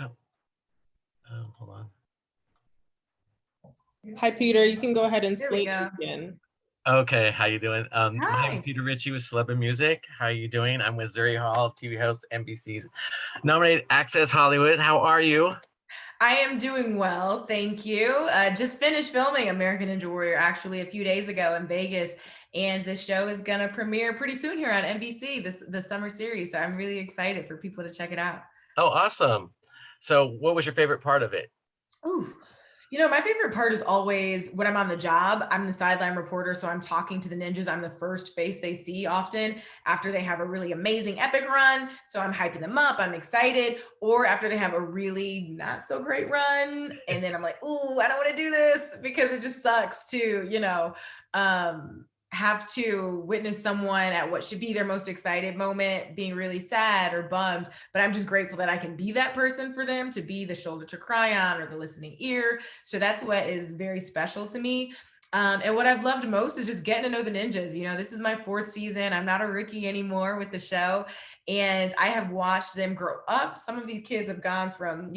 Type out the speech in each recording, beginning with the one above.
Oh, hold on. Hi, Peter. You can go ahead and There we slate go. again. Okay, how you doing? My name is Hi. Peter Ritchie with Celeb Music. How you doing? I'm with Zuri Hall, TV host, NBC's nominated Access Hollywood. How are you? I am doing well, thank you. Just finished filming American Ninja Warrior actually a few days ago in Vegas, and the show is gonna premiere pretty soon here on NBC, the summer series. So I'm really excited for people to check it out. Oh, awesome. So, what was your favorite part of it? Ooh. My favorite part is always when I'm on the job. I'm the sideline reporter, so I'm talking to the ninjas. I'm the first face they see often after they have a really amazing epic run. So I'm hyping them up. I'm excited. Or after they have a really not so great run. And then I'm like, ooh, I don't want to do this because it just sucks to, have to witness someone at what should be their most excited moment being really sad or bummed. But I'm just grateful that I can be that person for them, to be the shoulder to cry on or the listening ear. So that's what is very special to me. And what I've loved most is just getting to know the ninjas. This is my fourth season. I'm not a rookie anymore with the show. And I have watched them grow up. Some of these kids have gone from,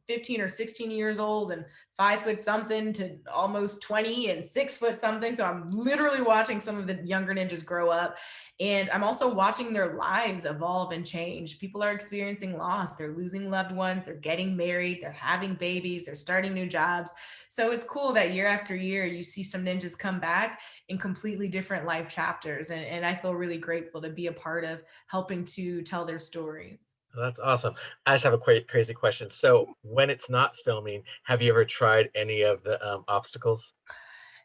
15 or 16 years old and 5 foot something to almost 20 and 6 foot something. So I'm literally watching some of the younger ninjas grow up. And I'm also watching their lives evolve and change. People are experiencing loss. They're losing loved ones. They're getting married. They're having babies. They're starting new jobs. So it's cool that year after year, you see some ninjas come back in completely different life chapters. And I feel really grateful to be a part of helping to tell their stories. Oh, that's awesome. I just have a crazy question. So, when it's not filming, have you ever tried any of the obstacles?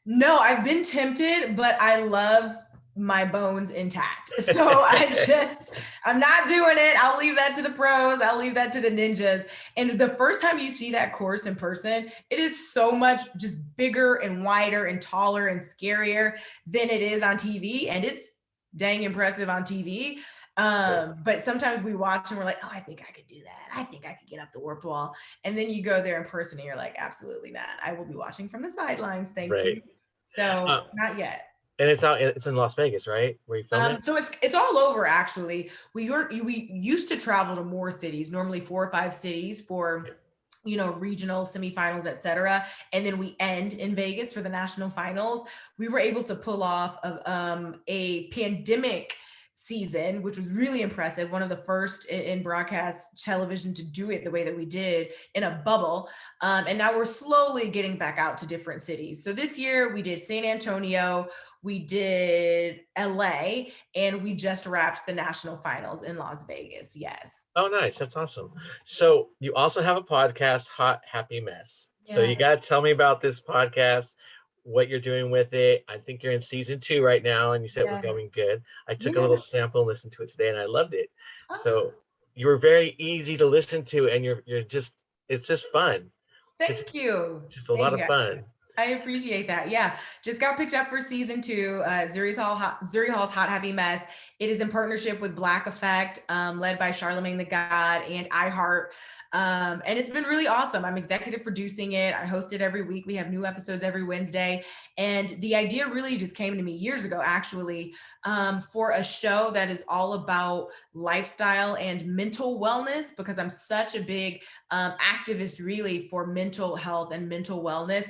No, I've been tempted, but I love my bones intact. So I'm not doing it. I'll leave that to the pros. I'll leave that to the ninjas. And the first time you see that course in person, it is so much just bigger and wider and taller and scarier than it is on TV. And it's dang impressive on TV. But sometimes we watch and we're like, oh, I think I could do that. I think I could get up the warped wall. And then you go there in person and you're like, absolutely not. I will be watching from the sidelines. Thank you. Right. So not yet. And it's in Las Vegas, right? Where you film it? So it's all over actually. We used to travel to more cities, normally 4 or 5 cities for regional semifinals, etc. And then we end in Vegas for the national finals. We were able to pull off a pandemic season, which was really impressive. One of the first in broadcast television to do it the way that we did in a bubble. And now we're slowly getting back out to different cities. So this year we did San Antonio, we did LA, and we just wrapped the national finals in Las Vegas. Yes. Oh, nice. That's awesome. So you also have a podcast, Hot Happy Mess. So Yeah. you got to tell me about this podcast, what you're doing with it. I think you're in season 2 right now, and you said it was Yeah. going good. I took a Yeah. little sample and listened to it today, and I loved it. Oh, So you were very easy to listen to, and it's just fun. It's thank you. just a lot Thank of you. fun. I appreciate that. Yeah, just got picked up for season 2. Zuri Hall's Hot Happy Mess. It is in partnership with Black Effect, led by Charlemagne the God and iHeart. And it's been really awesome. I'm executive producing it. I host it every week. We have new episodes every Wednesday. And the idea really just came to me years ago, actually, for a show that is all about lifestyle and mental wellness, because I'm such a big activist, really, for mental health and mental wellness.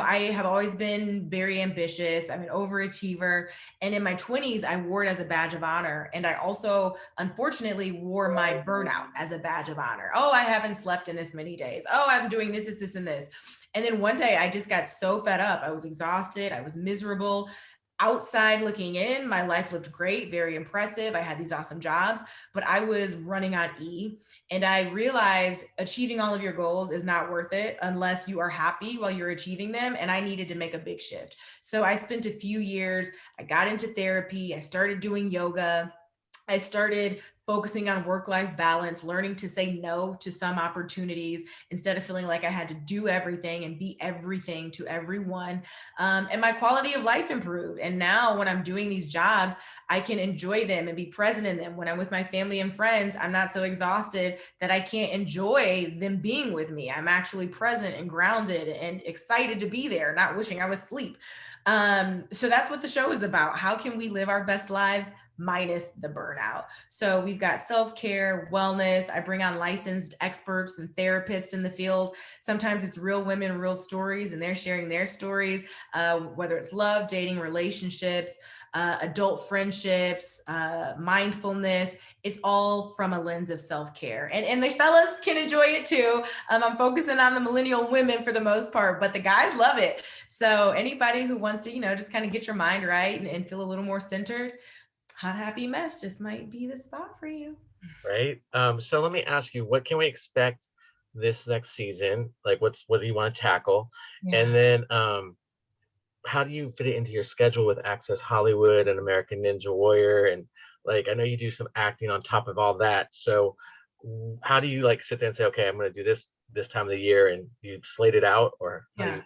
I have always been very ambitious. I'm an overachiever. And in my 20s, I wore it as a badge of honor. And I also, unfortunately, wore my burnout as a badge of honor. Oh, I haven't slept in this many days. Oh, I'm doing this, and this. And then one day I just got so fed up. I was exhausted. I was miserable. Outside looking in, my life looked great, very impressive. I had these awesome jobs, but I was running on E. And I realized achieving all of your goals is not worth it unless you are happy while you're achieving them. And I needed to make a big shift. So I spent a few years, I got into therapy, I started doing yoga. I started focusing on work-life balance, learning to say no to some opportunities instead of feeling like I had to do everything and be everything to everyone. And my quality of life improved. And now when I'm doing these jobs, I can enjoy them and be present in them. When I'm with my family and friends, I'm not so exhausted that I can't enjoy them being with me. I'm actually present and grounded and excited to be there, not wishing I was asleep. So that's what the show is about. How can we live our best lives minus the burnout? So we've got self-care, wellness. I bring on licensed experts and therapists in the field. Sometimes it's real women, real stories, and they're sharing their stories, whether it's love, dating, relationships, adult friendships, mindfulness. It's all from a lens of self-care. And the fellas can enjoy it too. I'm focusing on the millennial women for the most part, but the guys love it. So anybody who wants to, just kind of get your mind right and feel a little more centered, Hot Happy Mess just might be the spot for you. Right. So let me ask you, what can we expect this next season? Like, what do you want to tackle? And Yeah. then, how do you fit it into your schedule with Access Hollywood and American Ninja Warrior? And like, I know you do some acting on top of all that. So, how do you like sit there and say, okay, I'm going to do this time of the year, and you slate it out, or how do Yeah. you?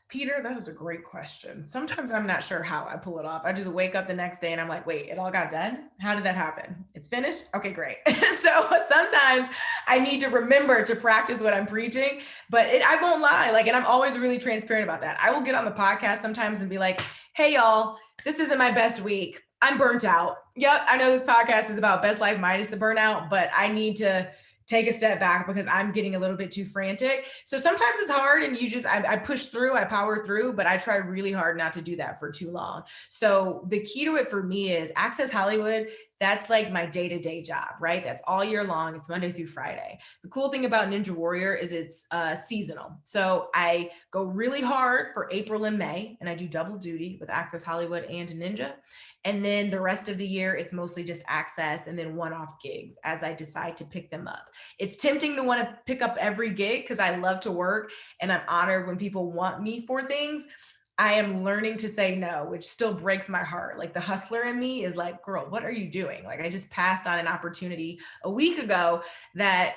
Peter, that is a great question. Sometimes I'm not sure how I pull it off. I just wake up the next day and I'm like, wait, it all got done? How did that happen? It's finished? Okay, great. So sometimes I need to remember to practice what I'm preaching, but I won't lie. Like, and I'm always really transparent about that. I will get on the podcast sometimes and be like, hey, y'all, this isn't my best week. I'm burnt out. Yep, I know this podcast is about best life minus the burnout, but I need to take a step back because I'm getting a little bit too frantic. So sometimes it's hard and I push through, I power through, but I try really hard not to do that for too long. So the key to it for me is Access Hollywood. That's like my day-to-day job, right? That's all year long. It's Monday through Friday. The cool thing about Ninja Warrior is it's seasonal. So I go really hard for April and May, and I do double duty with Access Hollywood and Ninja. And then the rest of the year, it's mostly just Access and then one-off gigs as I decide to pick them up. It's tempting to want to pick up every gig because I love to work and I'm honored when people want me for things. I am learning to say no, which still breaks my heart. Like the hustler in me is like, girl, what are you doing? Like I just passed on an opportunity a week ago that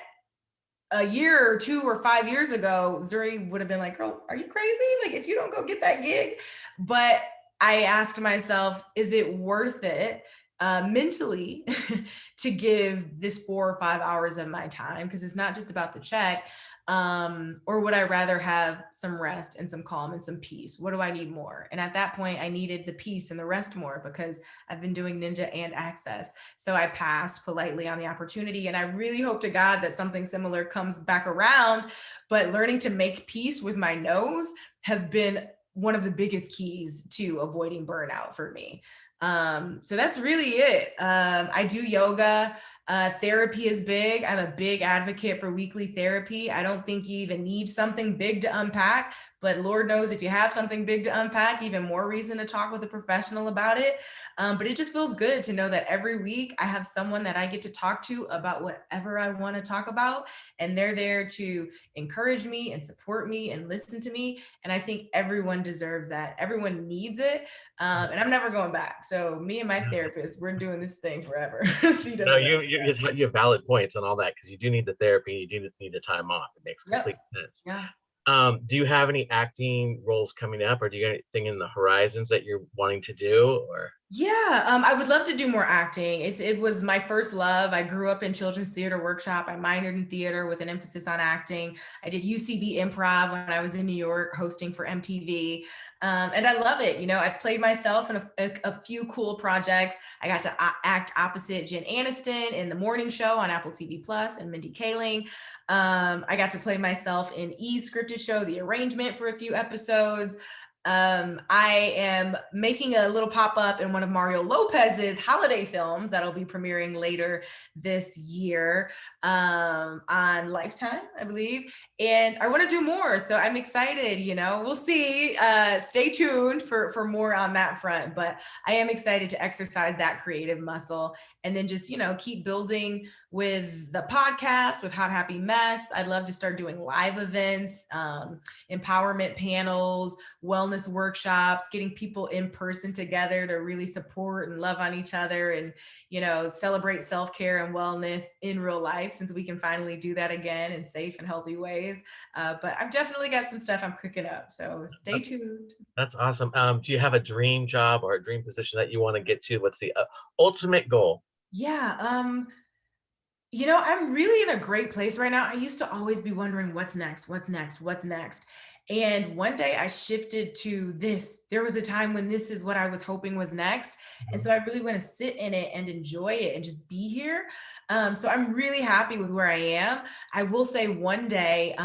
a year or 2 or 5 years ago, Zuri would have been like, girl, are you crazy? Like if you don't go get that gig. But I asked myself, is it worth it mentally to give this 4 or 5 hours of my time? Because it's not just about the check. Or would I rather have some rest and some calm and some peace? What do I need more? And at that point, I needed the peace and the rest more because I've been doing Ninja and Access. So I passed politely on the opportunity. And I really hope to God that something similar comes back around. But learning to make peace with my no's has been one of the biggest keys to avoiding burnout for me. So that's really it. I do yoga. Therapy is big. I'm a big advocate for weekly therapy. I don't think you even need something big to unpack, but Lord knows if you have something big to unpack, even more reason to talk with a professional about it. But it just feels good to know that every week I have someone that I get to talk to about whatever I want to talk about. And they're there to encourage me and support me and listen to me. And I think everyone deserves that. Everyone needs it. And I'm never going back. So me and my therapist, we're doing this thing forever. She No, doesn't know. you have valid points on all that because you do need the therapy, you do need the time off. It makes complete Yep. sense. Yeah. Do you have any acting roles coming up, or do you have anything in the horizons that you're wanting to do? Or Yeah, I would love to do more acting. It was my first love. I grew up in children's theater workshop. I minored in theater with an emphasis on acting. I did UCB improv when I was in New York hosting for MTV. And I love it. I've played myself in a few cool projects. I got to act opposite Jen Aniston in The Morning Show on Apple TV Plus and Mindy Kaling. I got to play myself in E's scripted show, The Arrangement, for a few episodes. I am making a little pop-up in one of Mario Lopez's holiday films that'll be premiering later this year on Lifetime, I believe. And I want to do more. So I'm excited, we'll see. Stay tuned for more on that front. But I am excited to exercise that creative muscle and then just, keep building with the podcast, with Hot Happy Mess. I'd love to start doing live events, empowerment panels, wellness workshops, getting people in person together to really support and love on each other and, celebrate self-care and wellness in real life, since we can finally do that again in safe and healthy ways. But I've definitely got some stuff I'm cooking up. So stay tuned. that's awesome. Do you have a dream job or a dream position that you want to get to? What's the ultimate goal? Yeah. I'm really in a great place right now. I used to always be wondering what's next, what's next, what's next. And one day I shifted to this. There was a time when this is what I was hoping was next. And Mhm. so I really want to sit in it and enjoy it and just be here. So I'm really happy with where I am. I will say one day,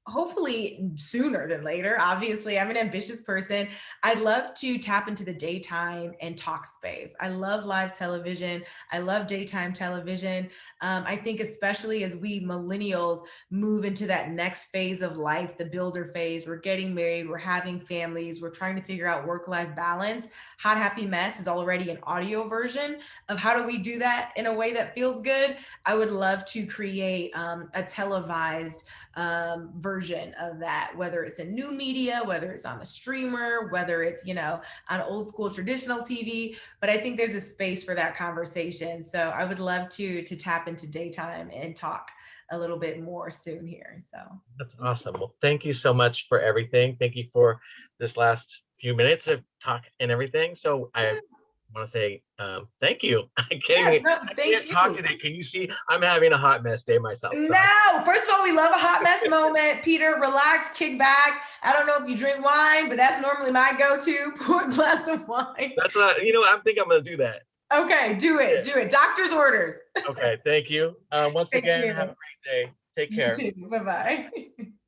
hopefully sooner than later. Obviously, I'm an ambitious person. I'd love to tap into the daytime and talk space. I love live television. I love daytime television. I think, especially as we millennials move into that next phase of life, the builder phase, we're getting married, we're having families, we're trying to figure out work life balance. Hot Happy Mess is already an audio version of how do we do that in a way that feels good. I would love to create a televised version of that, whether it's in new media, whether it's on the streamer, whether it's, on old school traditional TV. But I think there's a space for that conversation. So I would love to tap into daytime and talk a little bit more soon here. So That's awesome. Well, thank you so much for everything. Thank you for this last few minutes of talk and everything. So I yeah, want to say thank you. yeah, no, I thank can't talk you. today. Can you see? I'm having a hot mess day myself. So No, first of all, we love a hot mess moment. Peter, relax, kick back. I don't know if you drink wine, but that's normally my go-to. Pour a glass of wine. that's I think I'm gonna do that. Okay, do it, Yeah. do it. Doctor's orders. Okay. Thank you. Once Thank again, have a you. great day. Take You care. too. Bye bye.